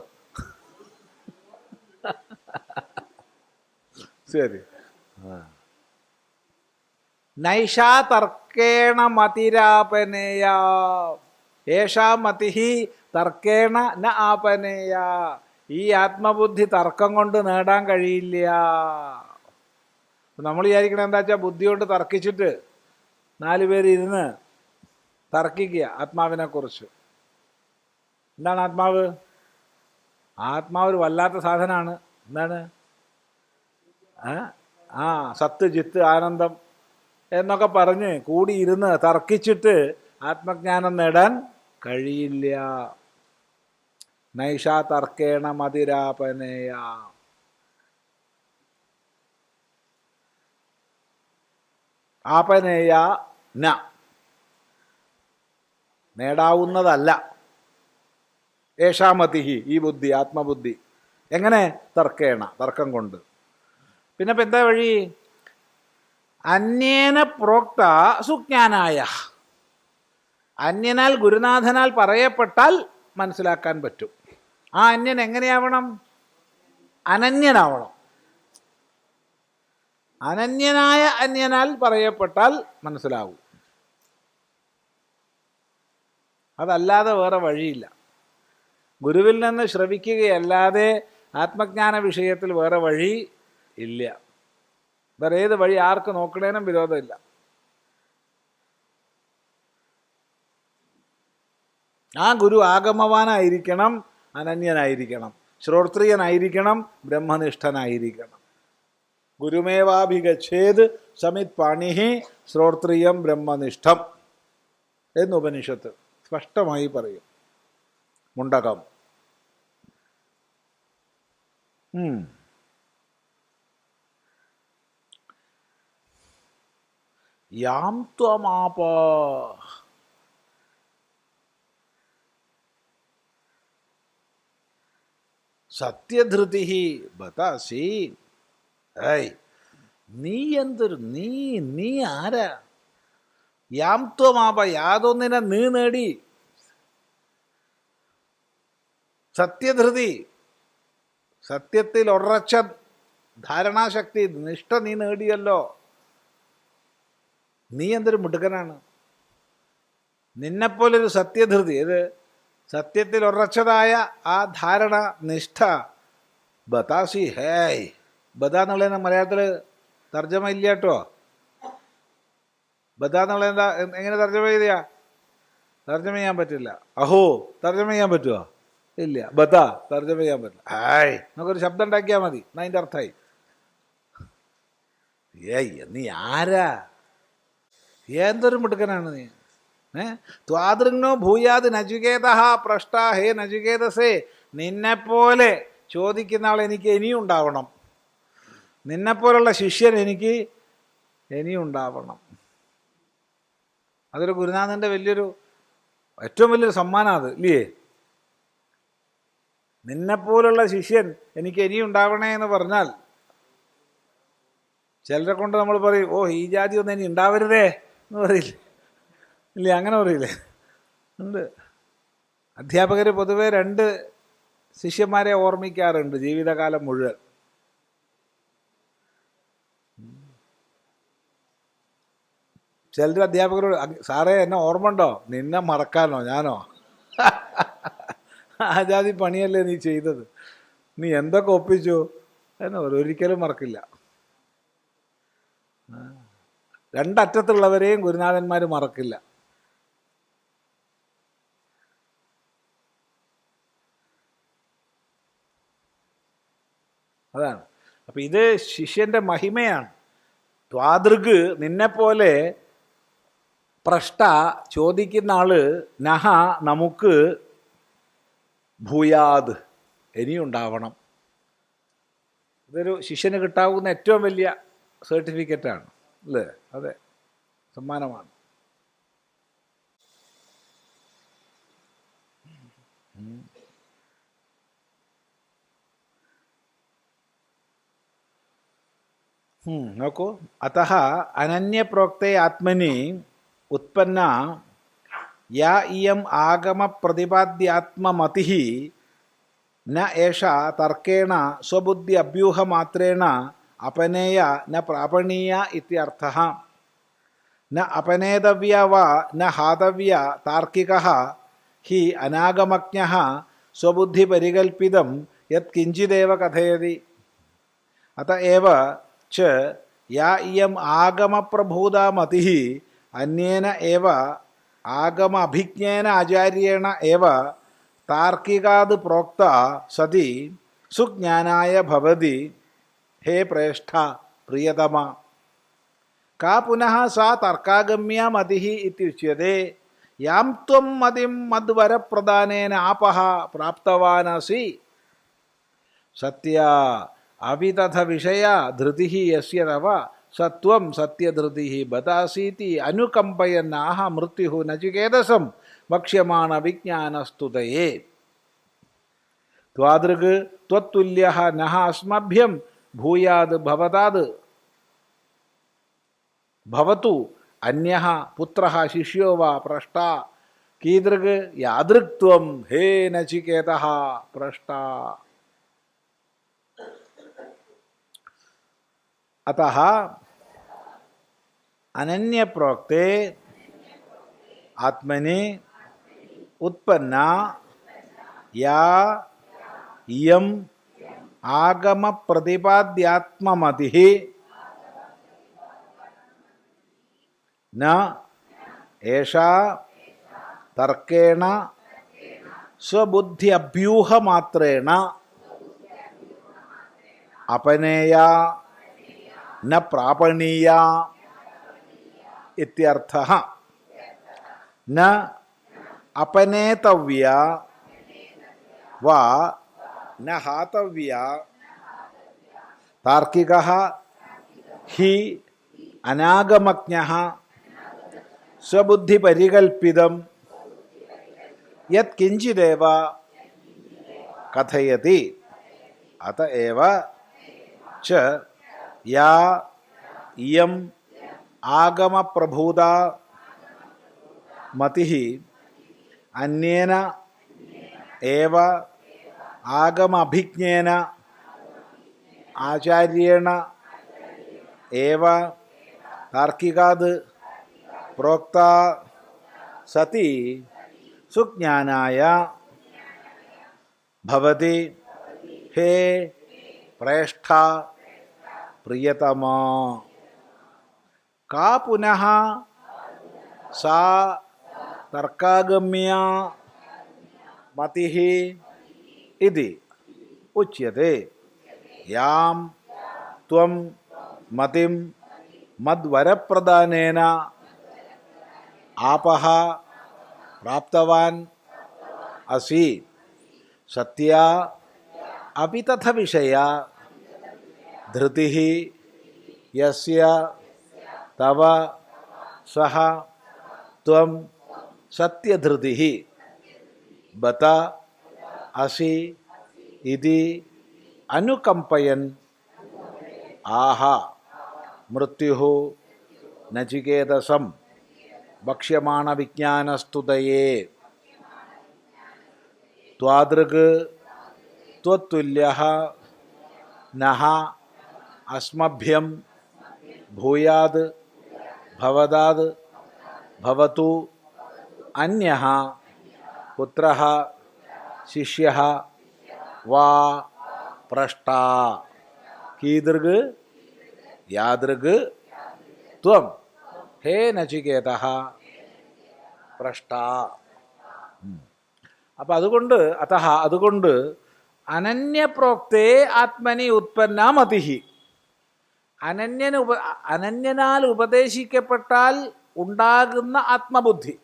ശരി. നൈഷാ തർക്കേണ മതിരാപനേയ ഏഷാ മതിഹി തർക്കേണ ന ആപനേയ. ഈ ആത്മബുദ്ധി തർക്കം കൊണ്ട് നേടാൻ കഴിയില്ല. നമ്മൾ വിചാരിക്കണത് എന്താ വെച്ചാൽ ബുദ്ധി കൊണ്ട് തർക്കിച്ചിട്ട് 4 പേര് ഇരുന്ന് തർക്കിക്കുക ആത്മാവിനെ കുറിച്ച്. എന്താണ് ആത്മാവ്? ആത്മാവ് ഒരു വല്ലാത്ത സാധനമാണ്. എന്താണ്? സത്ത്, ചിത്ത്, ആനന്ദം എന്നൊക്കെ പറഞ്ഞ് കൂടിയിരുന്ന് തർക്കിച്ചിട്ട് ആത്മജ്ഞാനം നേടാൻ കഴിയില്ല. നൈഷാ തർക്കേണ മതിരാപനേയ. ആപനേയ ന, നേടാവുന്നതല്ല. ഏഷാമതിഹി, ഈ ബുദ്ധി, ആത്മബുദ്ധി. എങ്ങനെ? തർക്കേണ, തർക്കം കൊണ്ട്. പിന്നെ ഇപ്പം എന്താ വഴി? അന്യേന പ്രോക്ത സുജ്ഞാനായ. അന്യനാൽ, ഗുരുനാഥനാൽ പറയപ്പെട്ടാൽ മനസ്സിലാക്കാൻ പറ്റും. ആ അന്യൻ എങ്ങനെയാവണം? അനന്യനാവണം. അനന്യനായ അന്യനാൽ പറയപ്പെട്ടാൽ മനസ്സിലാവും. അതല്ലാതെ വേറെ വഴിയില്ല. ഗുരുവിൽ നിന്ന് ശ്രവിക്കുകയല്ലാതെ ആത്മജ്ഞാന വിഷയത്തിൽ വേറെ വഴി ഇല്ല. വേറെ ഏത് വഴി ആർക്ക് നോക്കണേനും വിരോധമില്ല. ആ ഗുരു ആഗമവാനായിരിക്കണം, അനന്യനായിരിക്കണം, ശ്രോത്രിയനായിരിക്കണം, ബ്രഹ്മനിഷ്ഠനായിരിക്കണം. ഗുരുമേവാഭിഗച്ഛേത് സമിത് പാണിഹി ശ്രോത്രിയം ബ്രഹ്മനിഷ്ഠം എന്ന് ഉപനിഷത്ത് സ്പഷ്ടമായി പറയും. മുണ്ടകം. യാം ത്വമാപ സത്യധൃതി ബതാസി. ഏയ്, നീ എന്തൊരു നീ ആരാ? യാം ത്വമാപ, യാതൊന്നിനെ നീ നേടി. സത്യധൃതി, സത്യത്തിൽ ഉറച്ച ധാരണാശക്തി, നിഷ്ഠ നീ നേടിയല്ലോ. നീ എന്തൊരു മിടുക്കനാണ്. നിന്നെപ്പോലൊരു സത്യധൃതി, ഇത് സത്യത്തിൽ ഉറച്ചതായ ആ ധാരണ, നിഷ്ഠ. ബതാസി ഹേയ്, ബദ എന്നുള്ളതിന് മലയാളത്തിൽ തർജ്ജമ ഇല്ല കേട്ടോ. ബദ എന്നുള്ളത് എന്താ, എങ്ങനെ തർജ്ജമ ചെയ്തിയാ? തർജ്ജമ ചെയ്യാൻ പറ്റില്ല. അഹോ തർജ്ജമ ചെയ്യാൻ പറ്റുമോ? ഇല്ല. ബദ തർജ്ജമ ചെയ്യാൻ പറ്റില്ല. ഹായ് നമുക്കൊരു ശബ്ദം ഉണ്ടാക്കിയാൽ മതി, എന്നാ അതിൻ്റെ അർത്ഥമായി. ഏയ്, നീ ആരാ? എന്തൊരു മിടുക്കനാണ് നീ. ത്വാദൃഗ്നോ ഭൂയാത് നചികേത പ്രഷ്ട. ഹേ നചികേതസേ, നിന്നെപ്പോലെ ചോദിക്കുന്ന ആൾ എനിക്ക് ഇനിയും ഉണ്ടാവണം. നിന്നെപ്പോലുള്ള ശിഷ്യൻ എനിക്ക് ഇനിയും ഉണ്ടാവണം. അതൊരു ഗുരുനാഥൻ്റെ ഏറ്റവും വലിയൊരു സമ്മാനം അത്, ഇല്ലേ? നിന്നെപ്പോലുള്ള ശിഷ്യൻ എനിക്ക് ഇനിയും ഉണ്ടാവണേ എന്ന് പറഞ്ഞാൽ, ചിലരെ കൊണ്ട് നമ്മൾ പറയും, ഓ ഈ ജാതി ഒന്നും ഇനി ഉണ്ടാവരുതേ എന്ന് പറയില്ലേ? ഇല്ലേ? അങ്ങനെ പറയില്ലേ? ഉണ്ട്. അധ്യാപകർ പൊതുവെ 2 ശിഷ്യന്മാരെ ഓർമ്മിക്കാറുണ്ട് ജീവിതകാലം മുഴുവൻ. ചിലർ അധ്യാപകരോട്, സാറേ എന്നെ ഓർമ്മ ഉണ്ടോ? നിന്നെ മറക്കാനോ ഞാനോ? ആ ജാതി പണിയല്ലേ നീ ചെയ്തത്, നീ എന്തൊക്കെ ഒപ്പിച്ചു എന്ന് ഒരിക്കലും മറക്കില്ല. 2 അറ്റത്തുള്ളവരെയും ഗുരുനാഥന്മാർ മറക്കില്ല. അതാണ്. അപ്പം ഇത് ശിഷ്യൻ്റെ മഹിമയാണ്. ത്വാദൃഗ്, നിന്നെപ്പോലെ പ്രഷ്ട, ചോദിക്കുന്ന ആള്, നഹ നമുക്ക്, ഭൂയാത് ഇനിയുണ്ടാവണം. ഇതൊരു ശിഷ്യന് കിട്ടാവുന്ന ഏറ്റവും വലിയ സർട്ടിഫിക്കറ്റാണ് അല്ലേ? അതെ, സമ്മാനമാണ്. നോക്കൂ. അतः അനന്യപ്രോക്തേ ആത്മനി ഉത്പന്ന യാ ഇയം ആഗമപ്രതിപാദ്യാത്മമതിഃ ന ഏഷാ തർക്കേണ സ്വബുദ്ധി അഭ്യൂഹമാത്രേണ അപനേയ ന പ്രാപണീയ ഇത്യർത്ഥഃ. ന അപനേതവ്യ വാ ന ഹാതവ്യ താർക്കികഃ ഹി അനാഗമജ്ഞഃ സ്വബുദ്ധിപരികൽപ്പിതം യത് കിഞ്ചിദേവ കഥയതി. അത ഏവ च या इयम् आगमप्रभूता मतिः अन्येन एव आगम अभिज्ञेन आचार्येण एव तार्किकाद् प्रोक्ता सति सुज्ञानाय भवति. हे प्रेष्ठा प्रियतमा, का पुनः सा तर्कागम्या मतिः इत्युच्यते. यां त्वं मतिं मद्वरप्रदानेन आपः प्राप्तवानसि सत्या अवितथ विषया धृतिः यस्य तव सत्वं सत्यधृतिः बदासीति अनुकम्पयन्नाह मृत्युः नचिकेतसं वक्ष्यमाण विज्ञानस्तुतये. त्वादृग् त्वत्तुल्यः नः अस्मभ्यं भूयाद् भवताद् भवतु अन्यः पुत्रः शिष्यो वा प्रष्टा. कीदृग् यादृक् त्वं हे नचिकेतः प्रष्टा. अतः अनन्यप्रोक्ते आत्मनि उत्पन्ना या इयम् आगमप्रतिपाद्यात्ममतिः न एषा तर्केण സ്വബുദ്ധി അഭ്യൂഹമാത്രേണ അപനേയ ന പ്രാപണീയ ഇത്യർത്ഥഃ. ന അപനേതവ്യ വാ ന ഹാതവ്യ താർക്കികഃ ഹി അനാഗമജ്ഞഃ സ്വബുദ്ധിപരികൽപ്പിതം യത് കിഞ്ചിദേവ കഥയതി അത ഏവ ച യാ ഇയം ആഗമപ്രഭൂത മതിഃ അന്യേന ഏവ ആഗമഭിജ്ഞേന ആചാര്യേണ ഏവ താർക്കികാത് പ്രോക്ത സതി സുജ്ഞാനായ ഭവതി. ഹേ പ്രേഷ്ഠ പ്രിയതമാ കാ പുനഃ സാ തർക്കാഗമ്യ മതിഃ ഇതി ഉച്യത്തെ. യാം ത്വം മതിം മദ്വരപ്രദാനേന ആപഃ പ്രാപ്തവാൻ അസി സത്യാ അപി തഥ വിഷയ ധൃതിഃ യസ്യ തവ സഹ ത്വം സത്യധൃതിഃ ബത അസി ഇതി അനുകമ്പയൻ ആഹ മൃത്യുഃ നചികേതസം ഭക്ഷ്യമാണ വിജ്ഞാനസ്തുതയേ ത്വാദൃഗ് ത്വത്തുല്യഃ നഃ അസ്മഭ്യം ഭൂയാത് ഭവതാത് ഭവതു അന്യഃ പുത്രഃ ശിഷ്യഃ വാ പ്രഷ്ടാ കീദൃഗ് യാദൃഗ് ത്വം ഹേ നചികേതഃ പ്രഷ്ടാ. അപ്പം അതുകൊണ്ട് അനന്യപ്രോക്തേ ആത്മനി ഉത്പന്ന മതിഃ. അനന്യനാൽ ഉപദേശിക്കപ്പെട്ടാൽ ഉണ്ടാകുന്ന ആത്മബുദ്ധി.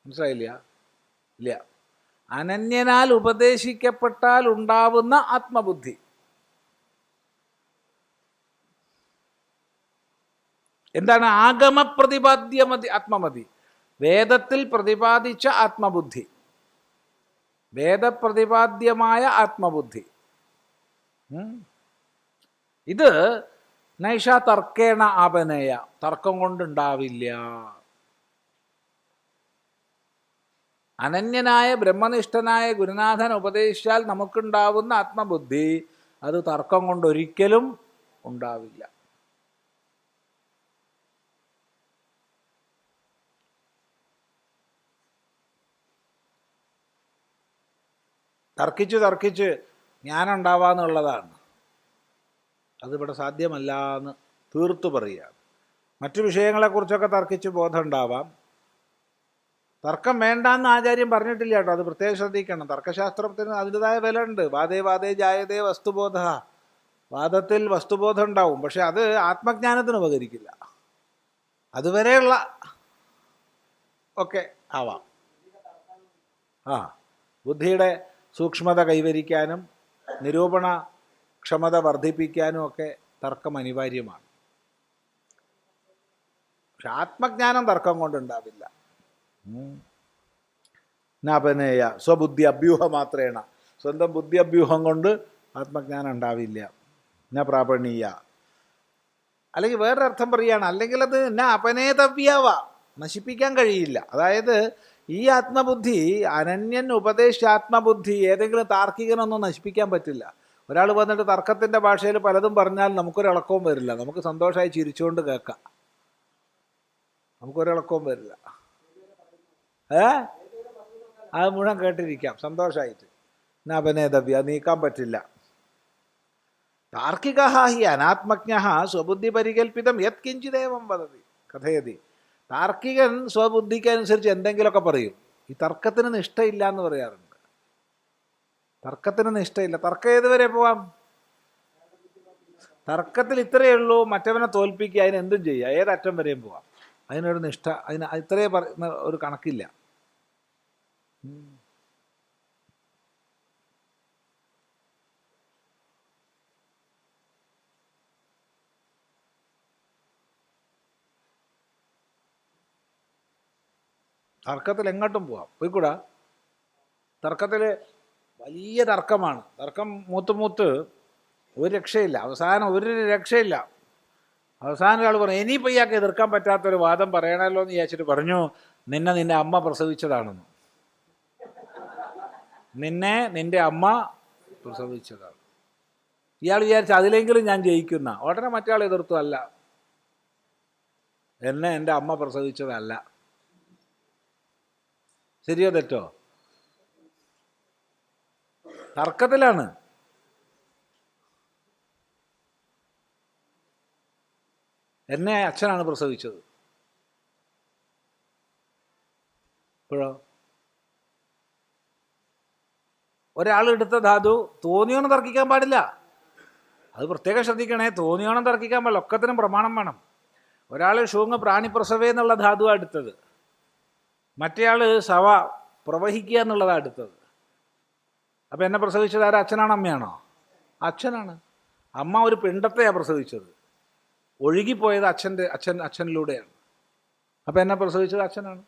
മനസ്സിലായില്ല? ഇല്ല. അനന്യനാൽ ഉപദേശിക്കപ്പെട്ടാൽ ഉണ്ടാവുന്ന ആത്മബുദ്ധി. എന്താണ്? ആഗമപ്രതിപാദ്യമതി ആത്മമതി. വേദത്തിൽ പ്രതിപാദിച്ച ആത്മബുദ്ധി, വേദപ്രതിപാദ്യമായ ആത്മബുദ്ധി. ഇത് നൈഷ തർക്കേണ ആപനേയ, തർക്കം കൊണ്ടുണ്ടാവില്ല. അനന്യനായ ബ്രഹ്മനിഷ്ഠനായ ഗുരുനാഥൻ ഉപദേശിച്ചാൽ നമുക്കുണ്ടാവുന്ന ആത്മബുദ്ധി അത് തർക്കം കൊണ്ടൊരിക്കലും ഉണ്ടാവില്ല. തർക്കിച്ച് ജ്ഞാനം ഉണ്ടാവാന്നുള്ളതാണ്. അതിവിടെ സാധ്യമല്ല എന്ന് തീർത്തു പറയുക. മറ്റു വിഷയങ്ങളെക്കുറിച്ചൊക്കെ തർക്കിച്ച് ബോധം ഉണ്ടാവാം. തർക്കം വേണ്ടാന്ന് ആചാര്യം പറഞ്ഞിട്ടില്ല കേട്ടോ, അത് പ്രത്യേകം ശ്രദ്ധിക്കണം. തർക്കശാസ്ത്രത്തിന് അതിൻ്റെതായ വില ഉണ്ട്. വാദേ ജായതേ വസ്തുബോധ. വാദത്തിൽ വസ്തുബോധം ഉണ്ടാവും, പക്ഷെ അത് ആത്മജ്ഞാനത്തിന് ഉപകരിക്കില്ല. അതുവരെയുള്ള ഒക്കെ ആവാം. ബുദ്ധിയുടെ സൂക്ഷ്മത കൈവരിക്കാനും നിരൂപണ ക്ഷമത വർദ്ധിപ്പിക്കാനും ഒക്കെ തർക്കം അനിവാര്യമാണ്. പക്ഷെ ആത്മജ്ഞാനം തർക്കം കൊണ്ടുണ്ടാവില്ല. നാപനേയ സ്വബുദ്ധി അഭ്യൂഹം മാത്രേണ, സ്വന്തം ബുദ്ധി അഭ്യൂഹം കൊണ്ട് ആത്മജ്ഞാനം ഉണ്ടാവില്ല. ന പ്രാപണീയ. അല്ലെങ്കിൽ വേറൊരർത്ഥം പറയുകയാണ്, അല്ലെങ്കിൽ അത് ന അപനേതവ്യവ, നശിപ്പിക്കാൻ കഴിയില്ല. അതായത് ഈ ആത്മബുദ്ധി, അനന്യൻ ഉപദേശിച്ച ആത്മബുദ്ധി ഏതെങ്കിലും താർക്കികനൊന്നും നശിപ്പിക്കാൻ പറ്റില്ല. ഒരാൾ വന്നിട്ട് തർക്കത്തിൻ്റെ ഭാഷയിൽ പലതും പറഞ്ഞാൽ നമുക്കൊരിളക്കവും വരില്ല. നമുക്ക് സന്തോഷമായി ചിരിച്ചുകൊണ്ട് കേൾക്കാം, നമുക്കൊരിളക്കവും വരില്ല. അത് മുഴുവൻ കേട്ടിരിക്കാം സന്തോഷമായിട്ട്. നപനേതവ്യ, നീക്കാൻ പറ്റില്ല. താർക്കിക ഹി അനാത്മജ്ഞ സ്വബുദ്ധി പരികൽപ്പിതം യത് കിഞ്ചിദേവം വദതി കഥയതി. താർക്കികൻ സ്വബുദ്ധിക്കനുസരിച്ച് എന്തെങ്കിലുമൊക്കെ പറയും. ഈ തർക്കത്തിന് നിഷ്ഠയില്ല എന്ന് പറയാറുണ്ട്. തർക്കത്തിന് നിഷ്ഠയില്ല. തർക്കം ഏതുവരെ പോവാം? തർക്കത്തിൽ ഇത്രയേ ഉള്ളൂ, മറ്റവനെ തോൽപ്പിക്കുക, അതിന് എന്തും ചെയ്യുക, ഏതറ്റം വരെയും പോവാം. അതിനൊരു നിഷ്ഠ, അതിന് ഇത്രയേ പറയുന്ന ഒരു കണക്കില്ല. തർക്കത്തിൽ എങ്ങോട്ടും പോവാം, പോയിക്കൂടാ. തർക്കത്തിൽ വലിയ തർക്കമാണ്. തർക്കം മൂത്ത് ഒരു രക്ഷയില്ല. അവസാനം ഒരു രക്ഷയില്ല. അവസാനം ഒരാൾ പറഞ്ഞു, ഇനിയിപ്പോൾ ഇയാൾക്ക് എതിർക്കാൻ പറ്റാത്തൊരു വാദം പറയണമല്ലോ എന്ന് വിചാരിച്ചിട്ട് പറഞ്ഞു, നിന്റെ അമ്മ പ്രസവിച്ചതാണെന്ന്. നിന്റെ അമ്മ പ്രസവിച്ചതാണ്. ഇയാൾ വിചാരിച്ച അതിലെങ്കിലും ഞാൻ ജയിക്കുന്ന. ഉടനെ മറ്റേ എതിർത്തു, അല്ല, എൻ്റെ അമ്മ പ്രസവിച്ചതല്ല. ശരിയോ തെറ്റോ? തർക്കത്തിലാണ്. എന്നെ അച്ഛനാണ് പ്രസവിച്ചത്. ഇപ്പോഴോ ഒരാൾ എടുത്ത ധാതു തോന്നിയോണം തർക്കിക്കാൻ പാടില്ല. അത് പ്രത്യേകം ശ്രദ്ധിക്കണേ. തോന്നിയോണം തർക്കിക്കാൻ പാടില്ല. ഒക്കത്തിനും പ്രമാണം വേണം. ഒരാൾ ഷൂങ്ങ് പ്രാണിപ്രസവേ എന്നുള്ള ധാതുവാണ് എടുത്തത്, മറ്റേയാൾ സവ പ്രവഹിക്കുക എന്നുള്ളതാണ് എടുത്തത്. അപ്പം എന്നെ പ്രസവിച്ചത് ആരാ? അച്ഛനാണോ അമ്മയാണോ? അച്ഛനാണ്. അമ്മ ഒരു പിണ്ടത്തെയാണ് പ്രസവിച്ചത്. ഒഴുകിപ്പോയത് അച്ഛനിലൂടെയാണ്. അപ്പം എന്നെ പ്രസവിച്ചത് അച്ഛനാണ്.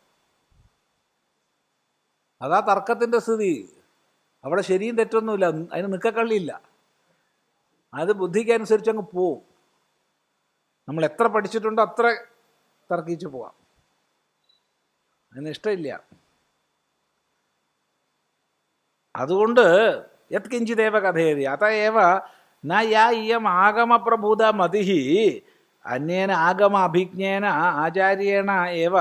അതാ തർക്കത്തിൻ്റെ സ്ഥിതി. അവിടെ ശരിയും തെറ്റൊന്നുമില്ല, അതിന് നിക്കക്കള്ളിയില്ല. അത് ബുദ്ധിക്കനുസരിച്ച് അങ്ങ് പോവും. നമ്മൾ എത്ര പഠിച്ചിട്ടുണ്ടോ അത്ര തർക്കിച്ച് പോവാം. അതിന് ഇഷ്ടമില്ല. അതുകൊണ്ട് യത്കിഞ്ചിദേവ കഥയതി അതയേവ ന യാ ഇയം ആഗമപ്രഭൂത മതിഹി അന്യേന ആഗമ അഭിജ്ഞേന ആചാര്യേണ ഏവ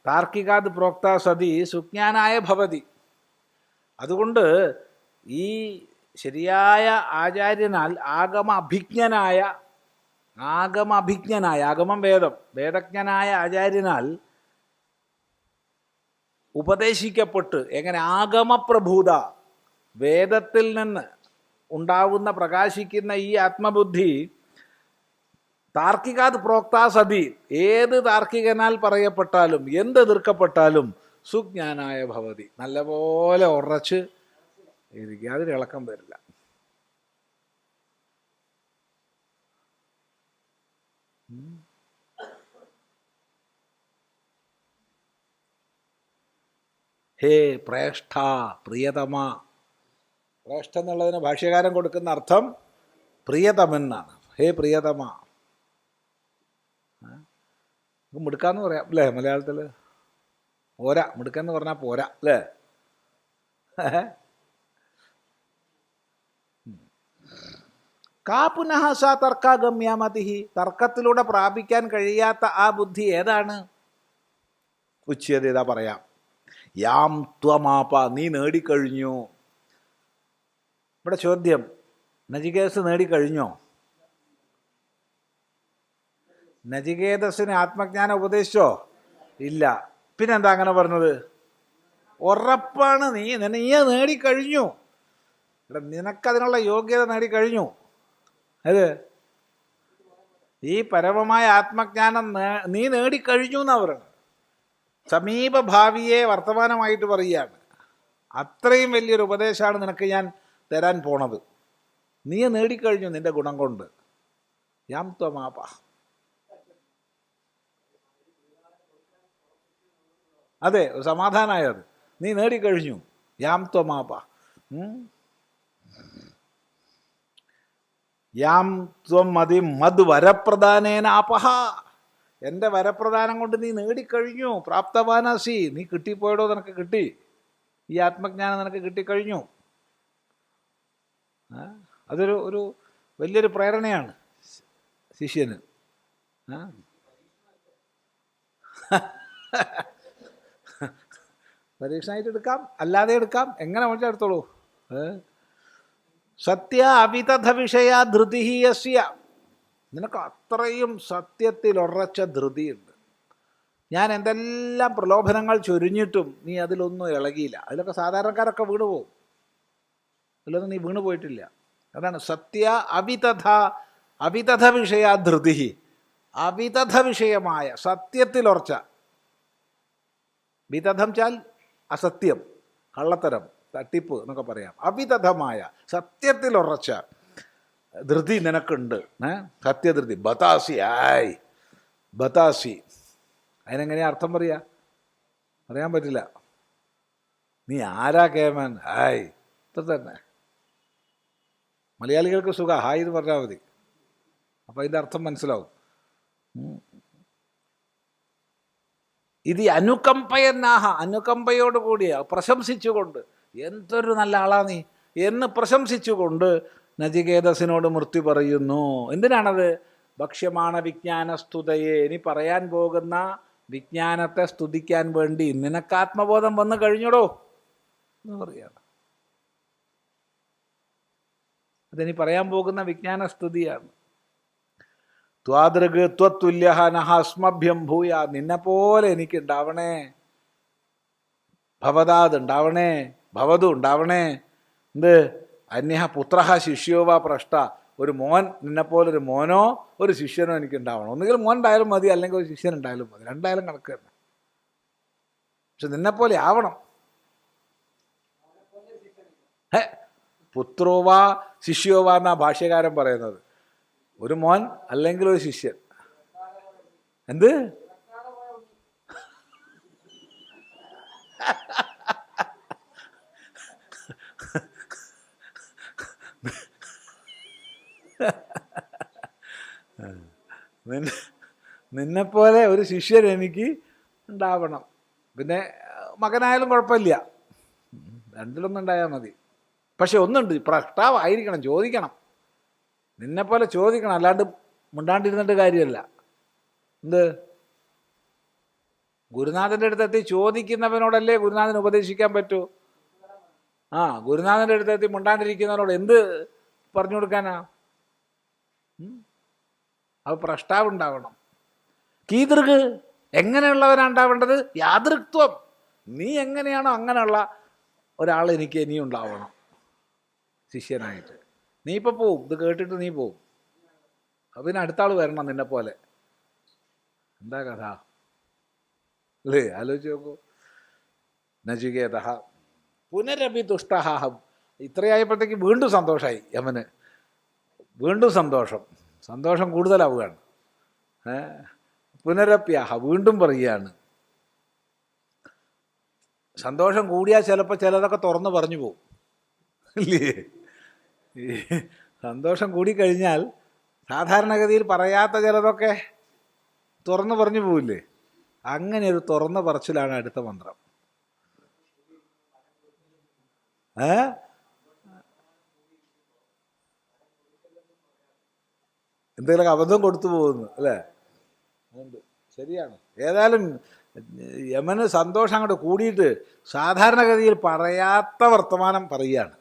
താർക്കികാത് പ്രോക്ത സതി സുജ്ഞാനായ ഭവതി. അതുകൊണ്ട് ഈ ശരിയായ ആചാര്യനാൽ ആഗമ അഭിജ്ഞനായ ആഗമം വേദജ്ഞനായ ആചാര്യനാൽ ഉപദേശിക്കപ്പെട്ട് എങ്ങനെ ആഗമപ്രഭൂത വേദത്തിൽ നിന്ന് ഉണ്ടാവുന്ന പ്രകാശിക്കുന്ന ഈ ആത്മബുദ്ധി താർക്കികാത് പ്രോക്ത സതി ഏത് താർക്കികനാൽ പറയപ്പെട്ടാലും എന്ത് എതിർക്കപ്പെട്ടാലും സുജ്ഞാനായ ഭവതി നല്ലപോലെ ഉറച്ച് ഇരിക്കുക. അതിന് ഇളക്കം വരില്ല. ഹേ പ്രേഷ്ഠ പ്രിയതമ. പ്രേഷ്ഠ എന്നുള്ളതിന് ഭാഷ്യകാരൻ കൊടുക്കുന്ന അർത്ഥം പ്രിയതമെന്നാണ്. ഹേ പ്രിയതമ. മിടുക്കാന്ന് പറയാം അല്ലേ മലയാളത്തിൽ? പോരാ, മിടുക്കെന്ന് പറഞ്ഞാൽ പോരാ അല്ലേ? കാ പുനഃ സാ തർക്കാഗമ്യമതിഹി. തർക്കത്തിലൂടെ പ്രാപിക്കാൻ കഴിയാത്ത ആ ബുദ്ധി ഏതാണ്? ഉച്യത ഇതാ പറയാം. യാം ത്വമാപ, നീ നേടിക്കഴിഞ്ഞു. ഇവിടെ ചോദ്യം, നചികേതസ് നേടിക്കഴിഞ്ഞോ? നചികേതസിന് ആത്മജ്ഞാനം ഉപദേശിച്ചോ? ഇല്ല. പിന്നെന്താ അങ്ങനെ പറഞ്ഞത്? ഉറപ്പാണ്, നീ നേടിക്കഴിഞ്ഞു. ഇവിടെ നിനക്കതിനുള്ള യോഗ്യത നേടിക്കഴിഞ്ഞു. അത് ഈ പരമമായ ആത്മജ്ഞാനം നീ നേടിക്കഴിഞ്ഞു എന്നാ പറയുന്നത്. സമീപ ഭാവിയെ വർത്തമാനമായിട്ട് പറയുകയാണ്. അത്രയും വലിയൊരു ഉപദേശമാണ് നിനക്ക് ഞാൻ തരാൻ പോണത്. നീ നേടിക്കഴിഞ്ഞു നിന്റെ ഗുണം കൊണ്ട്. യാം ത്വമാപ. അതെ, ഒരു സമാധാനമായത്. നീ നേടിക്കഴിഞ്ഞു. യാം ത്വമാപ. യാം ത്വം മതി മദ് വരപ്രധാനേന ആപഹ. എൻ്റെ വരപ്രദാനം കൊണ്ട് നീ നേടിക്കഴിഞ്ഞു. പ്രാപ്തവാനാസി. നീ കിട്ടിപ്പോയടോ, നിനക്ക് കിട്ടി. ഈ ആത്മജ്ഞാനം നിനക്ക് കിട്ടിക്കഴിഞ്ഞു. അതൊരു വലിയൊരു പ്രേരണയാണ് ശിഷ്യന്. പരീക്ഷണമായിട്ട് എടുക്കാം, അല്ലാതെ എടുക്കാം, എങ്ങനെ വേണമെങ്കിൽ എടുത്തോളൂ. സത്യ അവിതഥ വിഷയ ധൃതിഹീയസ്യ. നിനക്ക് അത്രയും സത്യത്തിൽ ഉറച്ച ധൃതിയുണ്ട്. ഞാൻ എന്തെല്ലാം പ്രലോഭനങ്ങൾ ചൊരിഞ്ഞിട്ടും നീ അതിലൊന്നും ഇളകിയില്ല. അതിലൊക്കെ സാധാരണക്കാരൊക്കെ വീണു പോകും, അതിലൊന്നും നീ വീണു പോയിട്ടില്ല. അതാണ് സത്യ അവിതഥ വിഷയ ധൃതി. അവിതഥ വിഷയമായ സത്യത്തിലുറച്ച. വിതഥം ചാൽ അസത്യം, കള്ളത്തരം, തട്ടിപ്പ് എന്നൊക്കെ പറയാം. അവിതഥമായ സത്യത്തിലുറച്ച ധൃതി നിനക്കുണ്ട്. സത്യധൃതി. ബതാസി ആയി, ബതാസി. അതിനെങ്ങനെയാ അർത്ഥം പറയാൻ പറ്റില്ല. നീ ആരാ കേമൻ? ഹായ്, ഇത്ര തന്നെ. മലയാളികൾക്ക് സുഖ ഹായ് എന്ന് പറഞ്ഞാൽ മതി, അപ്പം അതിൻ്റെ അർത്ഥം മനസ്സിലാവും. ഇത് അനുകമ്പയന്നാഹ, അനുകമ്പയോട് കൂടിയ പ്രശംസിച്ചുകൊണ്ട്, എന്തൊരു നല്ല ആളാ നീ എന്ന് പ്രശംസിച്ചുകൊണ്ട് നചികേതസിനോട് മൃത്യു പറയുന്നു. എന്തിനാണത്? ഭക്ഷ്യമാണ വിജ്ഞാനസ്തുതയെ, ഇനി പറയാൻ പോകുന്ന വിജ്ഞാനത്തെ സ്തുതിക്കാൻ വേണ്ടി. നിനക്കാത്മബോധം വന്നു കഴിഞ്ഞോടോ എന്ന് പറയാണ്. അതിനി പറയാൻ പോകുന്ന വിജ്ഞാനസ്തുതിയാണ്. ത്വാദൃഗ് ത്വത്തുല്യ നഹ അസ്മഭ്യം ഭൂയ, നിന്നെപ്പോലെ എനിക്കുണ്ടാവണേ. ഭവതാത് ഉണ്ടാവണേ, ഭവതു ഉണ്ടാവണേ. എന്ത്? അന്യഹ പുത്ര ശിഷ്യോ വാ പ്രഷ്ട, ഒരു മോൻ, നിന്നെപ്പോലൊരു മോനോ ഒരു ശിഷ്യനോ എനിക്കുണ്ടാവണം. ഒന്നുകിൽ മോൻ ഉണ്ടായാലും മതി, അല്ലെങ്കിൽ ഒരു ശിഷ്യൻ ഉണ്ടായാലും മതി, രണ്ടായാലും കണക്ക് തന്നെ. പക്ഷെ നിന്നെപ്പോലെ ആവണം. പുത്രോവാ ശിഷ്യോവാ എന്നാ ഭാഷ്യകാരൻ പറയുന്നത്. ഒരു മോൻ അല്ലെങ്കിൽ ഒരു ശിഷ്യൻ. എന്ത്? നിന്നെപ്പോലെ ഒരു ശിഷ്യൻ എനിക്ക് ഉണ്ടാവണം. പിന്നെ മകനായാലും കുഴപ്പമില്ല, രണ്ടിലൊന്നും ഉണ്ടായാൽ മതി. പക്ഷെ ഒന്നുണ്ട്, പ്രഷ്ടാവായിരിക്കണം, ചോദിക്കണം. നിന്നെപ്പോലെ ചോദിക്കണം, അല്ലാണ്ട് മിണ്ടാണ്ടിരുന്നിട്ട് കാര്യമല്ല. എന്ത്? ഗുരുനാഥൻ്റെ അടുത്തെത്തി ചോദിക്കുന്നവനോടല്ലേ ഗുരുനാഥന് ഉപദേശിക്കാൻ പറ്റൂ. ഗുരുനാഥൻ്റെ അടുത്തെത്തി മിണ്ടാണ്ടിരിക്കുന്നവനോട് എന്ത് പറഞ്ഞു കൊടുക്കാനാ? അത് പ്രഷ്ടാവുണ്ടാവണം. കീതൃക്, എങ്ങനെയുള്ളവനാണ് ഉണ്ടാവേണ്ടത്? യാതൃത്വം, നീ എങ്ങനെയാണോ അങ്ങനെയുള്ള ഒരാൾ എനിക്ക് ഇനിയും ഉണ്ടാവണം ശിഷ്യനായിട്ട്. നീ ഇപ്പം പോവും, ഇത് കേട്ടിട്ട് നീ പോവും. അപ്പം പിന്നെ അടുത്ത ആൾ വരണം നിന്നെ പോലെ. എന്താ കഥ അല്ലേ? ആലോചിച്ച് നോക്കൂ. നചികേത പുനരപി തുഷ്ടഹാഹം. ഇത്രയായപ്പോഴത്തേക്ക് വീണ്ടും സന്തോഷമായി യമന്. വീണ്ടും സന്തോഷം കൂടുതലാവുകയാണ്. പുനരപ്യാഹ, വീണ്ടും പറയുകയാണ്. സന്തോഷം കൂടിയാൽ ചിലപ്പോൾ ചിലതൊക്കെ തുറന്ന് പറഞ്ഞു പോകും, ഇല്ലേ? ഈ സന്തോഷം കൂടിക്കഴിഞ്ഞാൽ സാധാരണഗതിയിൽ പറയാത്ത ചിലതൊക്കെ തുറന്ന് പറഞ്ഞു പോവില്ലേ? അങ്ങനെ ഒരു തുറന്ന പറച്ചിലാണ് അടുത്ത മന്ത്രം. എന്തെങ്കിലുമൊക്കെ അബദ്ധം കൊടുത്തു പോകുന്നു അല്ലേ? അതുകൊണ്ട് ശരിയാണ്. ഏതായാലും യമന് സന്തോഷം അങ്ങോട്ട് കൂടിയിട്ട് സാധാരണഗതിയിൽ പറയാത്ത വർത്തമാനം പറയുകയാണ്.